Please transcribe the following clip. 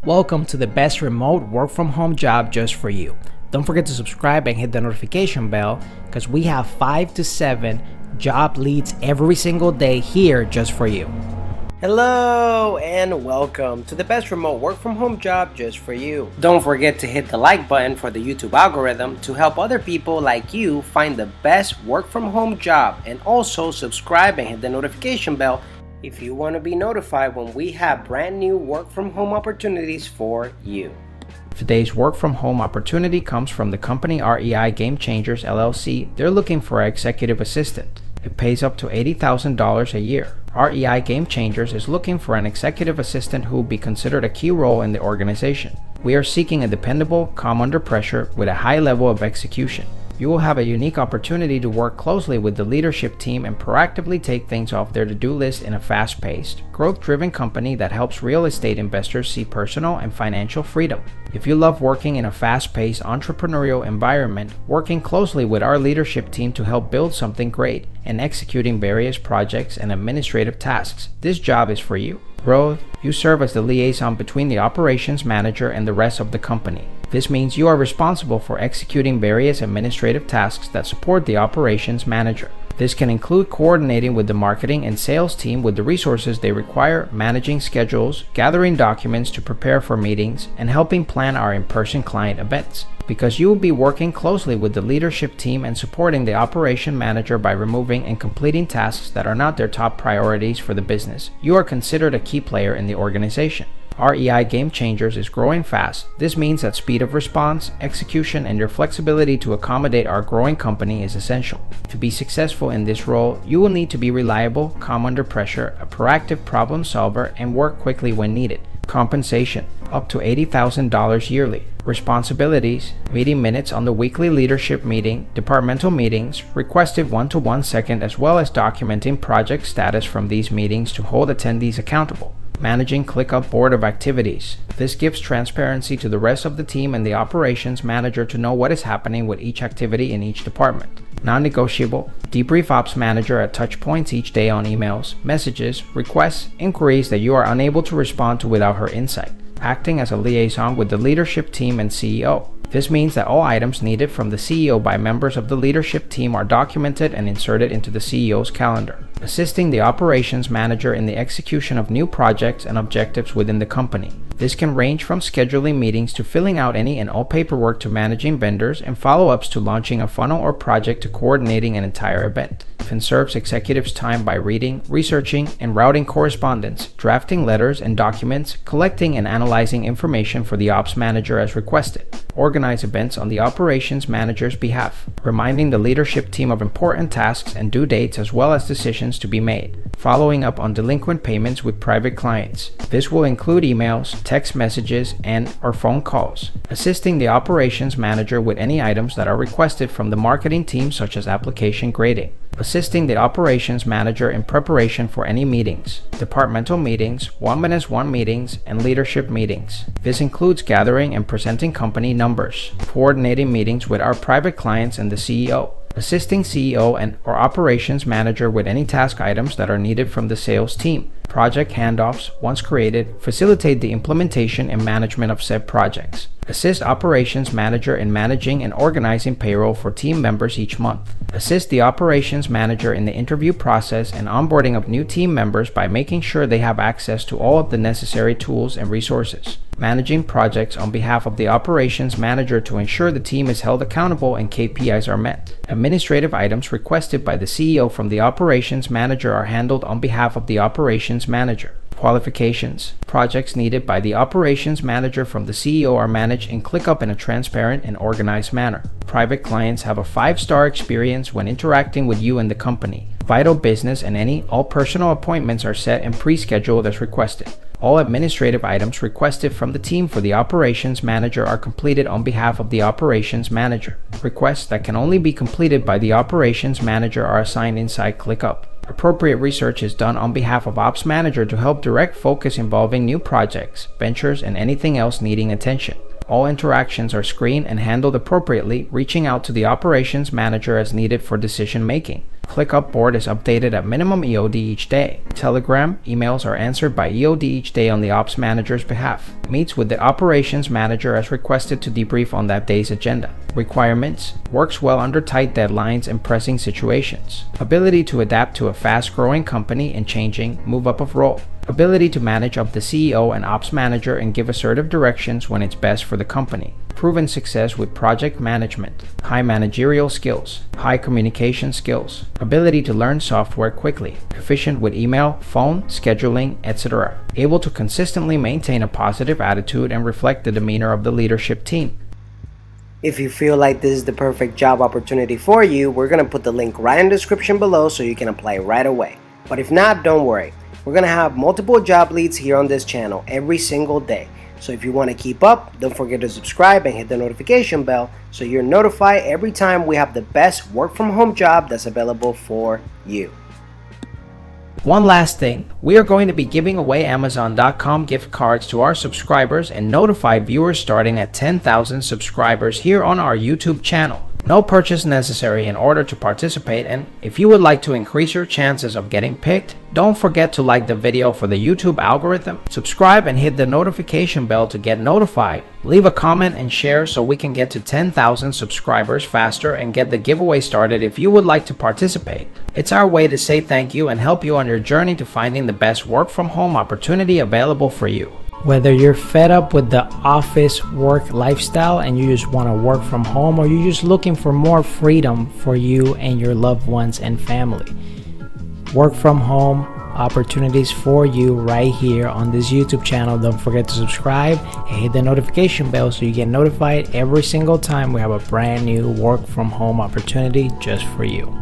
Welcome to the best remote work from home job just for you. Don't forget to subscribe and hit the notification bell because we have 5 to 7 job leads every single day here just for you. Hello and welcome to the best remote work from home job just for you. Don't forget to hit the like button for the YouTube algorithm to help other people like you find the best work from home job, and also subscribe and hit the notification bell if you want to be notified when we have brand new work from home opportunities for you. Today's work from home opportunity comes from the company REI Game Changers LLC. They're looking for an executive assistant. It pays up to $80,000 a year. REI Game Changers is looking for an executive assistant who will be considered a key role in the organization. We are seeking a dependable, calm under pressure with a high level of execution. You will have a unique opportunity to work closely with the leadership team and proactively take things off their to-do list in a fast-paced, growth-driven company that helps real estate investors see personal and financial freedom. If you love working in a fast-paced entrepreneurial environment, working closely with our leadership team to help build something great, and executing various projects and administrative tasks, this job is for you. Growth, you serve as the liaison between the operations manager and the rest of the company. This means you are responsible for executing various administrative tasks that support the operations manager. This can include coordinating with the marketing and sales team with the resources they require, managing schedules, gathering documents to prepare for meetings, and helping plan our in-person client events. Because you will be working closely with the leadership team and supporting the operation manager by removing and completing tasks that are not their top priorities for the business, you are considered a key player in the organization. REI Game Changers is growing fast. This means that speed of response, execution, and your flexibility to accommodate our growing company is essential. To be successful in this role, you will need to be reliable, calm under pressure, a proactive problem solver, and work quickly when needed. Compensation, up to $80,000 yearly. Responsibilities, meeting minutes on the weekly leadership meeting, departmental meetings, requested 1-to-1 second, as well as documenting project status from these meetings to hold attendees accountable. Managing ClickUp board of activities. This gives transparency to the rest of the team and the operations manager to know what is happening with each activity in each department. Non-negotiable. Debrief ops manager at touch points each day on emails, messages, requests, inquiries that you are unable to respond to without her insight. Acting as a liaison with the leadership team and CEO. This means that all items needed from the CEO by members of the leadership team are documented and inserted into the CEO's calendar. Assisting the operations manager in the execution of new projects and objectives within the company. This can range from scheduling meetings to filling out any and all paperwork to managing vendors and follow-ups to launching a funnel or project to coordinating an entire event. It conserves executives' time by reading, researching, and routing correspondence, drafting letters and documents, collecting and analyzing information for the ops manager as requested. Organize events on the operations manager's behalf, reminding the leadership team of important tasks and due dates as well as decisions to be made. Following up on delinquent payments with private clients. This will include emails, text messages, and/or phone calls. Assisting the operations manager with any items that are requested from the marketing team, such as application grading. Assisting the operations manager in preparation for any meetings, departmental meetings, 1-1 meetings, and leadership meetings. This includes gathering and presenting company numbers, coordinating meetings with our private clients and the CEO. Assisting CEO and/or operations manager with any task items that are needed from the sales team. Project handoffs, once created, facilitate the implementation and management of said projects. Assist operations manager in managing and organizing payroll for team members each month. Assist the operations manager in the interview process and onboarding of new team members by making sure they have access to all of the necessary tools and resources. Managing projects on behalf of the operations manager to ensure the team is held accountable and KPIs are met. Administrative items requested by the CEO from the operations manager are handled on behalf of the operations manager. Qualifications. Projects needed by the operations manager from the CEO are managed in ClickUp in a transparent and organized manner. Private clients have a 5-star experience when interacting with you and the company. Vital business and all personal appointments are set and pre-scheduled as requested. All administrative items requested from the team for the operations manager are completed on behalf of the operations manager. Requests that can only be completed by the operations manager are assigned inside ClickUp. Appropriate research is done on behalf of Ops Manager to help direct focus involving new projects, ventures, and anything else needing attention. All interactions are screened and handled appropriately, reaching out to the operations manager as needed for decision making. Click Upboard is updated at minimum EOD each day. Telegram emails are answered by EOD each day on the Ops Manager's behalf. Meets with the Operations Manager as requested to debrief on that day's agenda. Requirements: works well under tight deadlines and pressing situations. Ability to adapt to a fast-growing company and changing move up of role. Ability to manage up the CEO and Ops Manager and give assertive directions when it's best for the company. Proven success with project management. High managerial skills. High communication skills. Ability to learn software quickly. Proficient with email, phone, scheduling, etc. Able to consistently maintain a positive attitude and reflect the demeanor of the leadership team. If you feel like this is the perfect job opportunity for you, we're going to put the link right in the description below so you can apply right away. But if not, don't worry. We're going to have multiple job leads here on this channel every single day. So if you want to keep up, don't forget to subscribe and hit the notification bell so you're notified every time we have the best work from home job that's available for you. One last thing, we are going to be giving away Amazon.com gift cards to our subscribers and notified viewers starting at 10,000 subscribers here on our YouTube channel. No purchase necessary in order to participate, and if you would like to increase your chances of getting picked, don't forget to like the video for the YouTube algorithm, subscribe and hit the notification bell to get notified. Leave a comment and share so we can get to 10,000 subscribers faster and get the giveaway started if you would like to participate. It's our way to say thank you and help you on your journey to finding the best work from home opportunity available for you. Whether you're fed up with the office work lifestyle and you just want to work from home, or you're just looking for more freedom for you and your loved ones and family, work from home opportunities for you right here on this YouTube channel. Don't forget to subscribe and hit the notification bell so you get notified every single time we have a brand new work from home opportunity just for you.